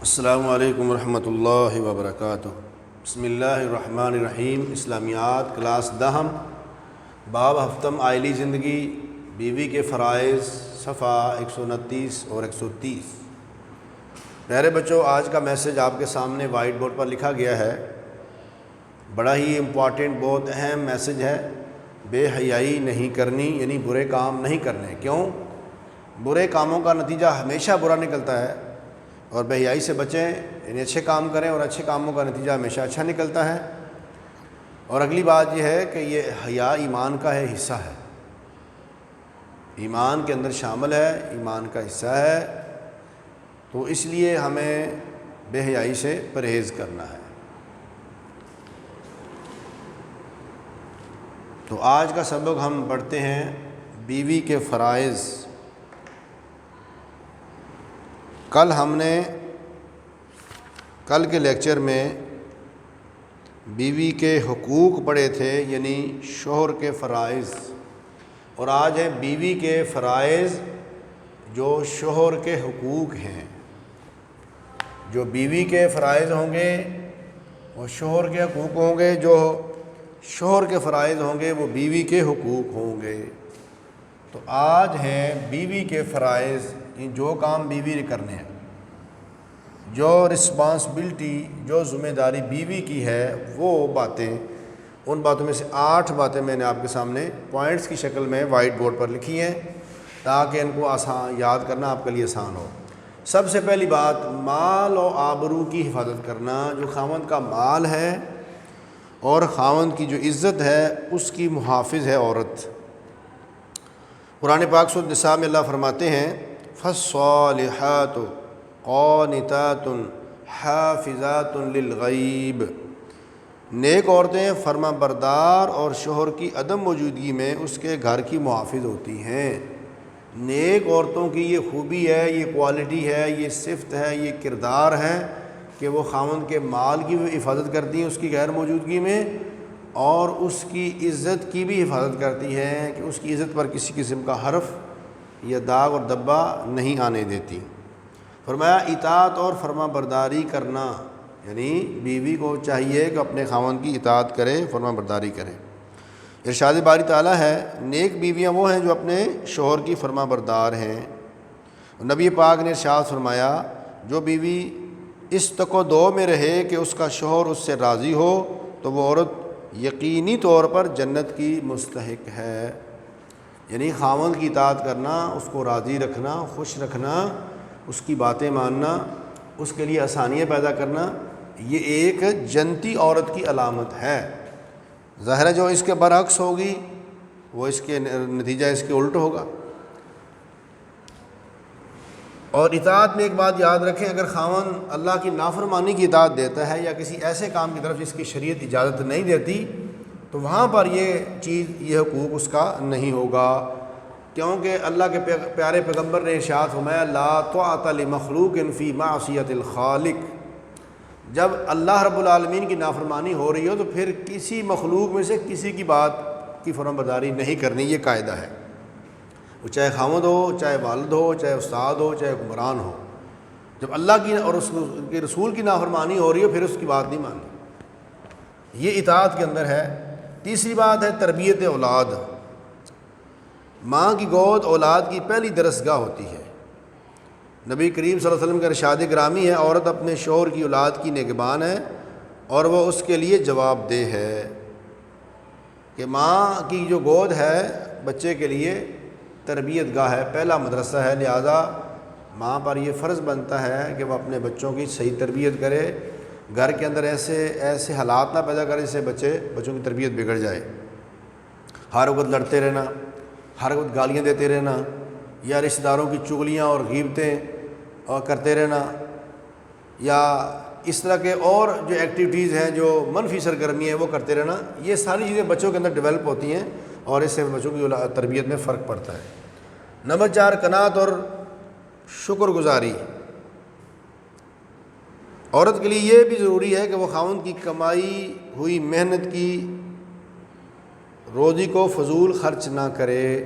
السلام علیکم ورحمۃ اللہ وبرکاتہ۔ بسم اللہ الرحمن الرحیم۔ اسلامیات کلاس دہم، باب ہفتم آئلی زندگی، بیوی کے فرائض، صفحہ 129 اور 130۔ پیارے بچوں، آج کا میسج آپ کے سامنے وائٹ بورڈ پر لکھا گیا ہے۔ بڑا ہی امپورٹنٹ، بہت اہم میسج ہے۔ بے حیائی نہیں کرنی، یعنی برے کام نہیں کرنے۔ کیوں؟ برے کاموں کا نتیجہ ہمیشہ برا نکلتا ہے، اور بے حیائی سے بچیں، یعنی اچھے کام کریں، اور اچھے کاموں کا نتیجہ ہمیشہ اچھا نکلتا ہے۔ اور اگلی بات یہ ہے کہ یہ حیا ایمان کا ہے، حصہ ہے، ایمان کے اندر شامل ہے، ایمان کا حصہ ہے، تو اس لیے ہمیں بے حیائی سے پرہیز کرنا ہے۔ تو آج کا سبق ہم پڑھتے ہیں بیوی کے فرائض۔ کل کے لیکچر میں بیوی کے حقوق پڑھے تھے، یعنی شوہر کے فرائض، اور آج ہے بیوی کے فرائض جو شوہر کے حقوق ہیں۔ جو بیوی کے فرائض ہوں گے وہ شوہر کے حقوق ہوں گے، جو شوہر کے فرائض ہوں گے وہ بیوی کے حقوق ہوں گے۔ تو آج ہیں بیوی کے فرائض، جو کام بیوی نے کرنے ہیں، جو رسپانسبلٹی، جو ذمہ داری بیوی کی ہے، وہ باتیں، ان باتوں میں سے 8 باتیں میں نے آپ کے سامنے پوائنٹس کی شکل میں وائٹ بورڈ پر لکھی ہیں، تاکہ ان کو آسان یاد کرنا آپ کے لیے آسان ہو۔ سب سے پہلی بات، مال و آبرو کی حفاظت کرنا۔ جو خاوند کا مال ہے اور خاوند کی جو عزت ہے، اس کی محافظ ہے عورت۔ قرآن پاک سورۃ النساء میں اللہ فرماتے ہیں، فَالصَّالِحَاتُ قَانِتَاتٌ حَافِظَاتٌ لِلْغَیْبِ۔ نیک عورتیں فرما بردار اور شوہر کی عدم موجودگی میں اس کے گھر کی محافظ ہوتی ہیں۔ نیک عورتوں کی یہ خوبی ہے، یہ کوالٹی ہے، یہ صفت ہے، یہ کردار ہے کہ وہ خاوند کے مال کی بھی حفاظت کرتی ہیں اس کی غیر موجودگی میں، اور اس کی عزت کی بھی حفاظت کرتی ہیں کہ اس کی عزت پر کسی قسم کا حرف یا داغ اور دبا نہیں آنے دیتی۔ فرمایا اطاعت اور فرما برداری کرنا، یعنی بیوی کو چاہیے کہ اپنے خاوند کی اطاعت کرے، فرما برداری کرے۔ ارشاد باری تعالیٰ ہے، نیک بیویاں وہ ہیں جو اپنے شوہر کی فرما بردار ہیں۔ نبی پاک نے ارشاد فرمایا، جو بیوی اس تک و دو میں رہے کہ اس کا شوہر اس سے راضی ہو، تو وہ عورت یقینی طور پر جنت کی مستحق ہے۔ یعنی خاوند کی اطاعت کرنا، اس کو راضی رکھنا، خوش رکھنا، اس کی باتیں ماننا، اس کے لیے آسانیاں پیدا کرنا، یہ ایک جنتی عورت کی علامت ہے۔ ظاہر ہے جو اس کے برعکس ہوگی، وہ اس کے نتیجہ اس کے الٹ ہوگا۔ اور اطاعت میں ایک بات یاد رکھیں، اگر خاوند اللہ کی نافرمانی کی اطاعت دیتا ہے یا کسی ایسے کام کی طرف جس کی شریعت اجازت نہیں دیتی، تو وہاں پر یہ چیز، یہ حقوق اس کا نہیں ہوگا، کیونکہ اللہ کے پیارے پیغمبر نے ارشاد فرمایا، لا طاعۃ لمخلوق فی معصیۃ الخالق۔ جب اللہ رب العالمین کی نافرمانی ہو رہی ہو تو پھر کسی مخلوق میں سے کسی کی بات کی فرمانبرداری نہیں کرنی، یہ قاعدہ ہے۔ وہ چاہے خاوند ہو، چاہے والد ہو، چاہے استاد ہو، چاہے حکمران ہو، جب اللہ کی اور اس کے رسول کی نافرمانی ہو رہی ہو پھر اس کی بات نہیں ماننی، یہ اطاعت کے اندر ہے۔ تیسری بات ہے تربیت اولاد۔ ماں کی گود اولاد کی پہلی درسگاہ ہوتی ہے۔ نبی کریم صلی اللہ علیہ وسلم کا ارشاد گرامی ہے، عورت اپنے شوہر کی اولاد کی نگہبان ہے اور وہ اس کے لیے جواب دہ ہے۔ کہ ماں کی جو گود ہے بچے کے لیے تربیت گاہ ہے، پہلا مدرسہ ہے، لہذا ماں پر یہ فرض بنتا ہے کہ وہ اپنے بچوں کی صحیح تربیت کرے، گھر کے اندر ایسے حالات نہ پیدا کرے جس سے بچوں کی تربیت بگڑ جائے۔ ہر وقت لڑتے رہنا، ہر وقت گالیاں دیتے رہنا، یا رشتہ داروں کی چغلیاں اور غیبتیں کرتے رہنا، یا اس طرح کے اور جو ایکٹیویٹیز ہیں، جو منفی سرگرمی ہیں وہ کرتے رہنا، یہ ساری چیزیں بچوں کے اندر ڈیولپ ہوتی ہیں اور اس سے بچوں کی تربیت میں فرق پڑتا ہے۔ نمبر 4، قناعت اور شکر گزاری۔ عورت کے لیے یہ بھی ضروری ہے کہ وہ خاوند کی کمائی ہوئی محنت کی روزی کو فضول خرچ نہ کرے۔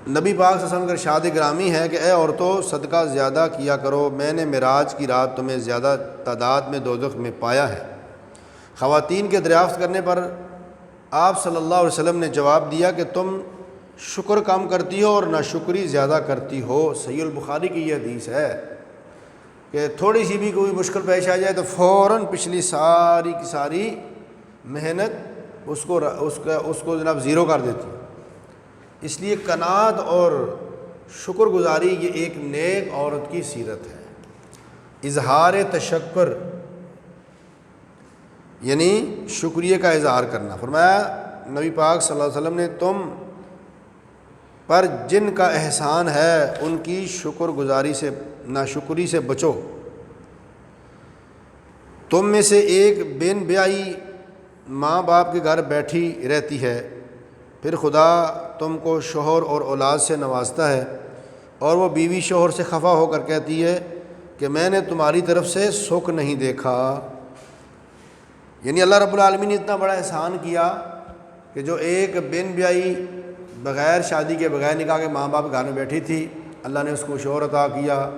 نبی پاک صلی اللہ علیہ وسلم کا ارشاد گرامی ہے کہ اے عورتوں صدقہ زیادہ کیا کرو، میں نے معراج کی رات تمہیں زیادہ تعداد میں دوزخ میں پایا ہے۔ خواتین کے دریافت کرنے پر آپ صلی اللہ علیہ وسلم نے جواب دیا کہ تم شکر کم کرتی ہو اور ناشکری زیادہ کرتی ہو۔ صحیح البخاری کی یہ حدیث ہے کہ تھوڑی سی بھی کوئی مشکل پیش آ جائے تو فوراً پچھلی ساری کی ساری محنت اس کو جناب زیرو کر دیتی۔ اس لیے قناعت اور شکر گزاری یہ ایک نیک عورت کی سیرت ہے۔ اظہار تشکر یعنی شکریہ کا اظہار کرنا۔ فرمایا نبی پاک صلی اللہ علیہ وسلم نے تم پر جن کا احسان ہے ان کی شکر گزاری سے ناشکری سے بچو۔ تم میں سے ایک بن بیائی ماں باپ کے گھر بیٹھی رہتی ہے، پھر خدا تم کو شوہر اور اولاد سے نوازتا ہے، اور وہ بیوی شوہر سے خفا ہو کر کہتی ہے کہ میں نے تمہاری طرف سے سکھ نہیں دیکھا۔ یعنی اللہ رب العالمین نے اتنا بڑا احسان کیا کہ جو ایک بن بیائی بغیر شادی کے بغیر نکاح کے ماں باپ گھر میں بیٹھی تھی، اللہ نے اس کو شوہر عطا کیا،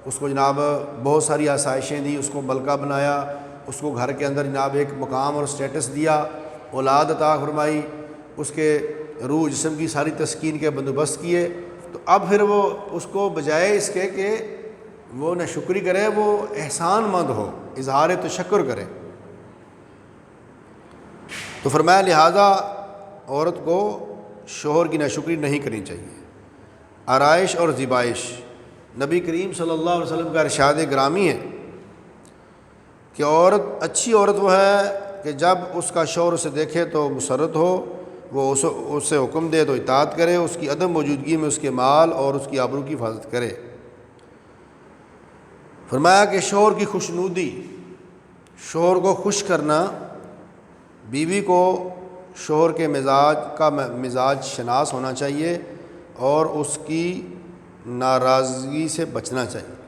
اس کو جناب بہت ساری آسائشیں دی، اس کو ملکہ بنایا، اس کو گھر کے اندر جناب ایک مقام اور سٹیٹس دیا، اولاد عطا فرمائی، اس کے روح جسم کی ساری تسکین کے بندوبست کیے۔ تو اب پھر وہ اس کو بجائے اس کے کہ وہ نہ شکری کرے، وہ احسان مند ہو، اظہار تشکر کرے۔ تو فرمایا لہٰذا عورت کو شوہر کی ناشکری نہیں کرنی چاہیے۔ آرائش اور زیبائش، نبی کریم صلی اللہ علیہ وسلم کا ارشاد گرامی ہے کہ اچھی عورت وہ ہے کہ جب اس کا شوہر اسے دیکھے تو مسرت ہو، وہ اسے حکم دے تو اطاعت کرے، اس کی عدم موجودگی میں اس کے مال اور اس کی آبرو کی حفاظت کرے۔ فرمایا کہ شوہر کی خوشنودی، شوہر کو خوش کرنا، بیوی کو شوہر کے مزاج شناس ہونا چاہیے اور اس کی ناراضگی سے بچنا چاہیے۔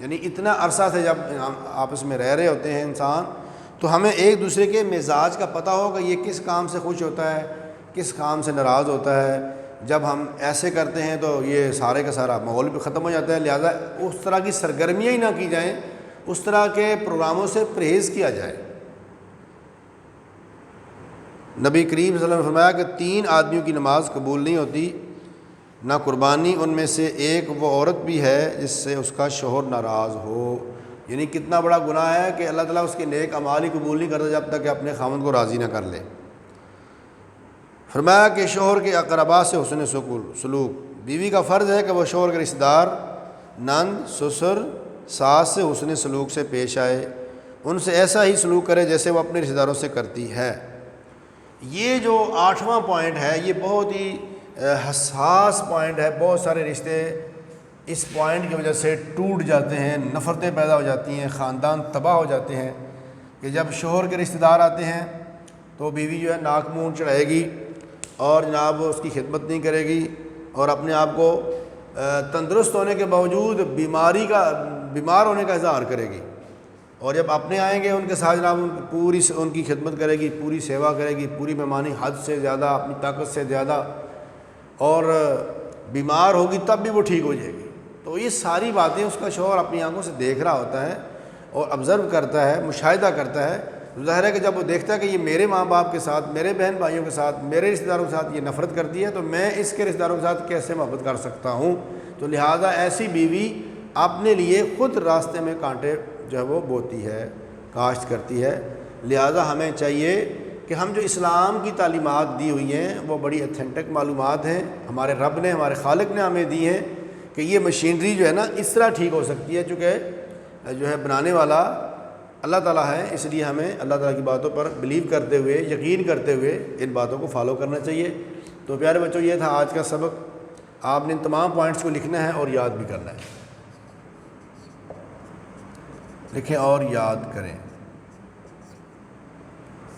یعنی اتنا عرصہ سے جب ہم آپس میں رہ رہے ہوتے ہیں انسان، تو ہمیں ایک دوسرے کے مزاج کا پتہ ہوگا، یہ کس کام سے خوش ہوتا ہے، کس کام سے ناراض ہوتا ہے۔ جب ہم ایسے کرتے ہیں تو یہ سارے کا سارا ماحول بھی ختم ہو جاتا ہے، لہٰذا اس طرح کی سرگرمیاں ہی نہ کی جائیں، اس طرح کے پروگراموں سے پرہیز کیا جائے۔ نبی کریم صلی اللہ علیہ وسلم نے فرمایا کہ 3 آدمیوں کی نماز قبول نہیں ہوتی، نہ قربانی ان میں سے ایک وہ عورت بھی ہے جس سے اس کا شوہر ناراض ہو۔ یعنی کتنا بڑا گناہ ہے کہ اللہ تعالیٰ اس کے نیک اعمال ہی قبول نہیں کرتا جب تک کہ اپنے خاوند کو راضی نہ کر لے۔ فرمایا کہ شوہر کے اقربا سے حسن سلوک، بیوی کا فرض ہے کہ وہ شوہر کے رشتہ دار، نند، سسر، ساس سے حسن سلوک سے پیش آئے، ان سے ایسا ہی سلوک کرے جیسے وہ اپنے رشتہ داروں سے کرتی ہے۔ یہ جو 8واں پوائنٹ ہے یہ بہت ہی حساس پوائنٹ ہے۔ بہت سارے رشتے اس پوائنٹ کی وجہ سے ٹوٹ جاتے ہیں، نفرتیں پیدا ہو جاتی ہیں، خاندان تباہ ہو جاتے ہیں کہ جب شوہر کے رشتہ دار آتے ہیں تو بیوی جو ہے ناک منہ چڑھائے گی اور جناب اس کی خدمت نہیں کرے گی، اور اپنے آپ کو تندرست ہونے کے باوجود بیمار ہونے کا اظہار کرے گی، اور جب اپنے آئیں گے ان کے ساتھ جناب ان کی خدمت کرے گی، پوری سیوا کرے گی، پوری مہمانی حد سے زیادہ، اپنی طاقت سے زیادہ، اور بیمار ہوگی تب بھی وہ ٹھیک ہو جائے گی۔ تو یہ ساری باتیں اس کا شوہر اپنی آنکھوں سے دیکھ رہا ہوتا ہے اور آبزرو کرتا ہے، مشاہدہ کرتا ہے۔ ظاہر ہے کہ جب وہ دیکھتا ہے کہ یہ میرے ماں باپ کے ساتھ، میرے بہن بھائیوں کے ساتھ، میرے رشتہ داروں کے ساتھ یہ نفرت کرتی ہے، تو میں اس کے رشتہ داروں کے ساتھ کیسے محبت کر سکتا ہوں؟ تو لہٰذا ایسی بیوی اپنے لیے خود راستے میں کانٹے جو ہے وہ بوتی ہے، کاشت کرتی ہے۔ لہٰذا ہمیں چاہیے کہ ہم جو اسلام کی تعلیمات دی ہوئی ہیں وہ بڑی اتھینٹک معلومات ہیں، ہمارے رب نے، ہمارے خالق نے ہمیں دی ہیں کہ یہ مشینری جو ہے نا اس طرح ٹھیک ہو سکتی ہے، چونکہ جو ہے بنانے والا اللہ تعالیٰ ہے، اس لیے ہمیں اللہ تعالیٰ کی باتوں پر بلیو کرتے ہوئے، یقین کرتے ہوئے ان باتوں کو فالو کرنا چاہیے۔ تو پیارے بچوں، یہ تھا آج کا سبق۔ آپ نے ان تمام پوائنٹس کو لکھنا ہے اور یاد بھی کرنا ہے۔ لکھیں اور یاد کریں۔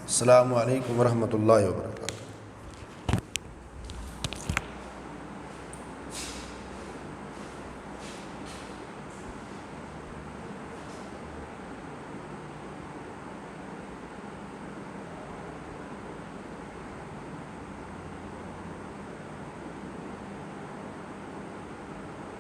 السلام علیکم ورحمۃ اللہ وبرکاتہ۔